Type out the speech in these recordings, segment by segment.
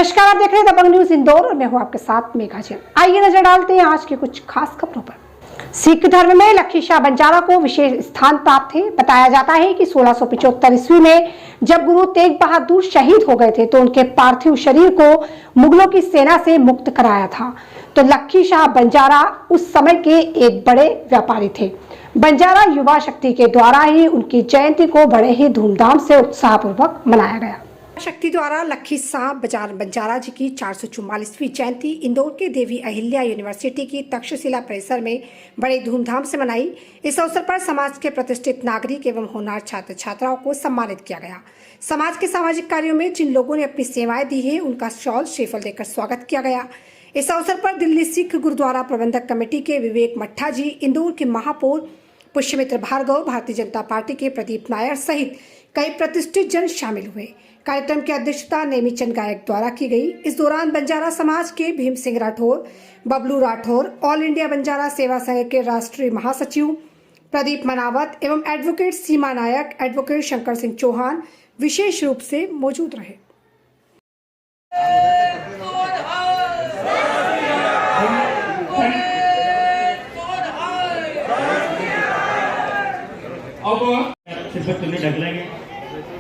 नमस्कार, आप देख रहे हैं दबंग न्यूज इंदौर और मैं हूं आपके साथ मेघा जैन। आइए नजर डालते हैं आज की कुछ खास खबरों पर। सिख धर्म में लक्खी शाह बंजारा को विशेष स्थान प्राप्त है। बताया जाता है कि 1675 ईस्वी में जब गुरु तेग बहादुर शहीद हो गए थे तो उनके पार्थिव शरीर को मुगलों की सेना से मुक्त कराया था। तो लक्खी शाह बंजारा उस समय के एक बड़े व्यापारी थे। बंजारा युवा शक्ति के द्वारा ही उनकी जयंती को बड़े ही धूमधाम से उत्साहपूर्वक मनाया गया। शक्ति द्वारा लक्खी शाह बंजारा जी की 444वीं जयंती इंदौर के देवी अहिल्या यूनिवर्सिटी की तक्षशिला परिसर में बड़े धूमधाम से मनाई। इस अवसर पर समाज के प्रतिष्ठित नागरिक एवं होनहार छात्र छात्राओं को सम्मानित किया गया। समाज के सामाजिक कार्यों में जिन लोगों ने अपनी सेवाएं दी है उनका शॉल श्रीफल देकर स्वागत किया गया। इस अवसर पर दिल्ली सिख गुरुद्वारा प्रबंधक कमेटी के विवेक मट्ठा जी, इंदौर के महापौर पुष्यमित्र भार्गव, भारतीय जनता पार्टी के प्रदीप नायर सहित कई प्रतिष्ठित जन शामिल हुए। कार्यक्रम की अध्यक्षता नेमीचंद गायक द्वारा की गई। इस दौरान बंजारा समाज के भीम सिंह राठौर, बबलू राठौर, ऑल इंडिया बंजारा सेवा संघ के राष्ट्रीय महासचिव प्रदीप मनावत एवं एडवोकेट सीमा नायक, एडवोकेट शंकर सिंह चौहान विशेष रूप से मौजूद रहे।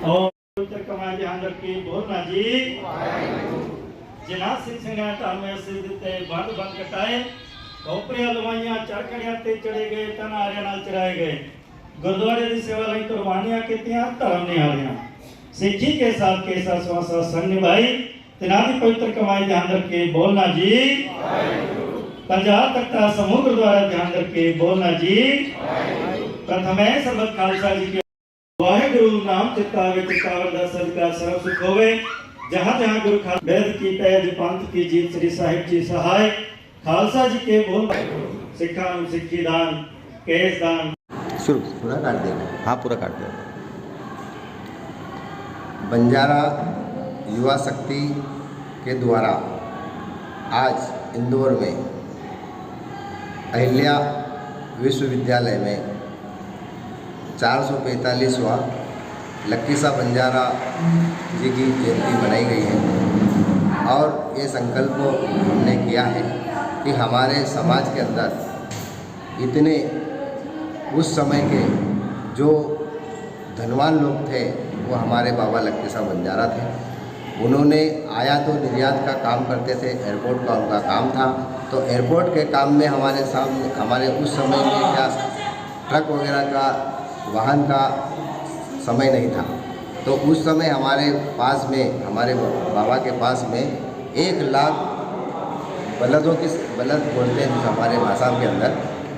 और कमाए ध्यान रखिए, बोलना जी जिना सिंह संगठन में सिद्धते बंद कटाए खोपरे हलवाइयां चरखड़ियां ते चढ़े गए, तन आर्या नाल चढ़ाए गए, गुरुद्वारे की सेवा लाई कुर्बानियां कीतियां, धर्म निहालियां, सिक्खी के साथ कैसा स्वासा संग निभाई, तिनादी पवित्र कमाई ध्यान रखिए, बोलना जी। पंजाब तख्ता समूह गुरुद्वारा ध्यान रखिए, बोलना जी। प्रथमे सरबत खालसा जी के वाहेगुरु नाम चित्तावे चित्तावर दा सदका सर्व सुख होवे। जहां जहां गुरु वेद की तेज पंथ की जीत श्री साहिब जी सहाय खालसा जी के बोल सिखा सिक्खी दान केस दान। शुरू पूरा काट देना। हाँ, पूरा काट दो। बंजारा युवा शक्ति के द्वारा आज इंदौर में अहिल्या विश्वविद्यालय में 445वां लक्खी शाह बंजारा जी की जयंती मनाई गई है और ये संकल्प हमने किया है कि हमारे समाज के अंदर इतने उस समय के जो धनवान लोग थे वो हमारे बाबा लक्खी शाह बंजारा थे। उन्होंने आयात और निर्यात का काम करते थे, एयरपोर्ट का उनका काम था। तो एयरपोर्ट के काम में हमारे सामने हमारे उस समय में क्या ट्रक वगैरह का वाहन का समय नहीं था, तो उस समय हमारे पास में हमारे बाबा के पास में 1 लाख बलदों की बलद बोलते हैं हमारे भाषा के अंदर,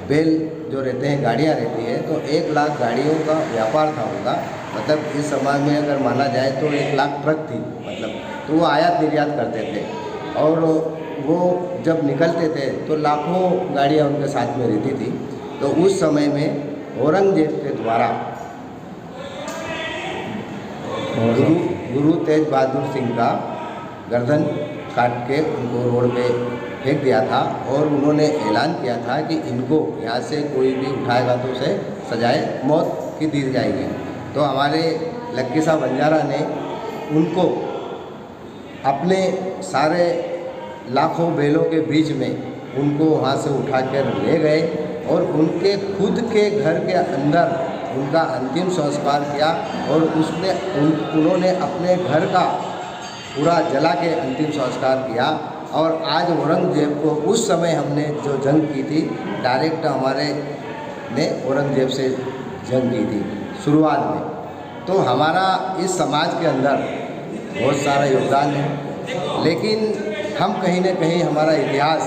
बैल जो रहते हैं, गाड़ियाँ रहती है, तो 1 लाख गाड़ियों का व्यापार था उनका। मतलब इस समाज में अगर माना जाए तो 1 लाख ट्रक थी, मतलब तो वो आयात निर्यात करते थे और वो जब निकलते थे तो लाखों गाड़ियाँ उनके साथ में रहती थी। तो उस समय में औरंगजेब के द्वारा गुरु तेज बहादुर सिंह का गर्दन काट के उनको रोड पे फेंक दिया था और उन्होंने ऐलान किया था कि इनको यहाँ से कोई भी उठाएगा तो उसे सजाए मौत की दी जाएगी। तो हमारे लक्खी शाह बंजारा ने उनको अपने सारे लाखों बैलों के बीच में उनको वहाँ से उठा कर ले गए और उनके खुद के घर के अंदर उनका अंतिम संस्कार किया और उन्होंने अपने घर का पूरा जला के अंतिम संस्कार किया। और आज औरंगजेब को उस समय हमने जो जंग की थी, डायरेक्ट हमारे ने औरंगजेब से जंग की थी शुरुआत में। तो हमारा इस समाज के अंदर बहुत सारा योगदान है, लेकिन हम कहीं न कहीं हमारा इतिहास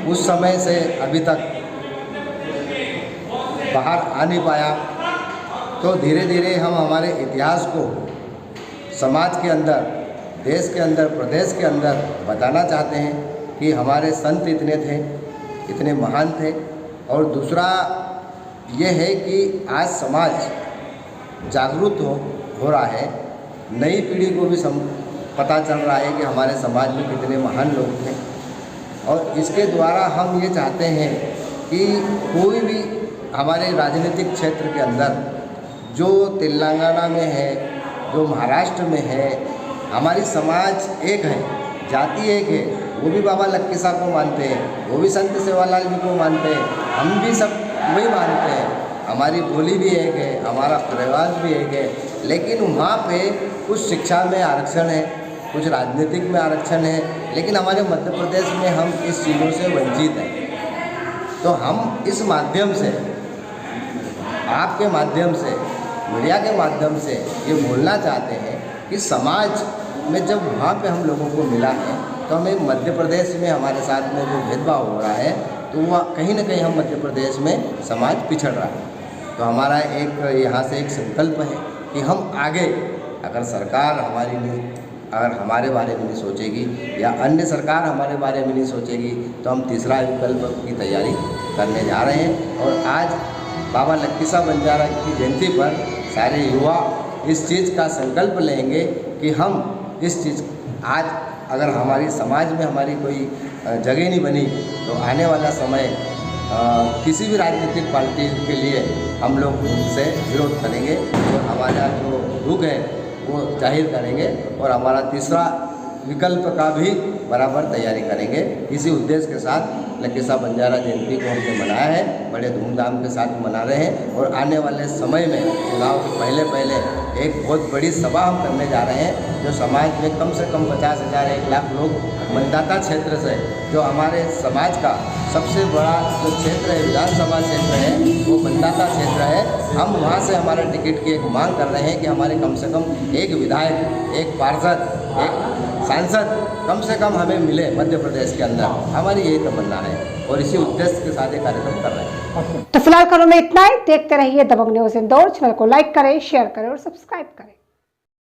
उस समय से अभी तक बाहर आ नहीं पाया। तो धीरे धीरे हम हमारे इतिहास को समाज के अंदर, देश के अंदर, प्रदेश के अंदर बताना चाहते हैं कि हमारे संत इतने थे, इतने महान थे। और दूसरा ये है कि आज समाज जागरूक हो रहा है, नई पीढ़ी को भी पता चल रहा है कि हमारे समाज में कितने महान लोग थे। और इसके द्वारा हम ये चाहते हैं कि कोई भी हमारे राजनीतिक क्षेत्र के अंदर जो तेलंगाना में है, जो महाराष्ट्र में है, हमारी समाज एक है, जाति एक है। वो भी बाबा लक्की साहब को मानते हैं, वो भी संत सेवालाल जी को मानते हैं, हम भी सब वही मानते हैं। हमारी बोली भी एक है, हमारा रिवाज भी एक है, लेकिन वहाँ पे कुछ शिक्षा में आरक्षण है, कुछ राजनीतिक में आरक्षण है, लेकिन हमारे मध्य प्रदेश में हम इस चीज़ों से वंचित हैं। तो हम इस माध्यम से, आपके माध्यम से, मीडिया के माध्यम से ये बोलना चाहते हैं कि समाज में जब वहाँ पे हम लोगों को मिला है तो हमें मध्य प्रदेश में हमारे साथ में जो भेदभाव हो रहा है तो वह कहीं ना कहीं हम मध्य प्रदेश में समाज पिछड़ रहा है। तो हमारा एक यहाँ से एक संकल्प है कि हम आगे, अगर सरकार अगर हमारे बारे में नहीं सोचेगी या अन्य सरकार हमारे बारे में नहीं सोचेगी तो हम तीसरा विकल्प की तैयारी करने जा रहे हैं। और आज बाबा लक्की साहब बंजारा की जयंती पर सारे युवा इस चीज़ का संकल्प लेंगे कि हम इस चीज़, आज अगर हमारी समाज में हमारी कोई जगह नहीं बनी तो आने वाला समय किसी भी राजनीतिक पार्टी के लिए हम लोग उनसे विरोध करेंगे और हमारा जो दुख है वो जाहिर करेंगे और हमारा तीसरा विकल्प का भी बराबर तैयारी करेंगे। इसी उद्देश्य के साथ लक्की साहब बंजारा जयंती को हमने मनाया है, बड़े धूमधाम के साथ मना रहे हैं। और आने वाले समय में चुनाव के पहले एक बहुत बड़ी सभा हम करने जा रहे हैं, जो समाज में कम से कम 50,000 1 लाख लोग मतदाता क्षेत्र से, जो हमारे समाज का सबसे बड़ा जो क्षेत्र है, विधानसभा क्षेत्र है, वो मतदाता क्षेत्र है। हम वहाँ से हमारे टिकट की एक मांग कर रहे हैं कि हमारे कम से कम एक विधायक, एक पार्षद, एक सांसद कम से कम हमें मिले मध्य प्रदेश के अंदर। हमारी यही तमन्ना है और इसी उद्देश्य के साथ ये कार्यक्रम कर रहे हैं। तो फिलहाल खबरों में इतना ही। देखते रहिए दबंग न्यूज़ इंदौर। चैनल को लाइक करें, शेयर करें और सब्सक्राइब करें।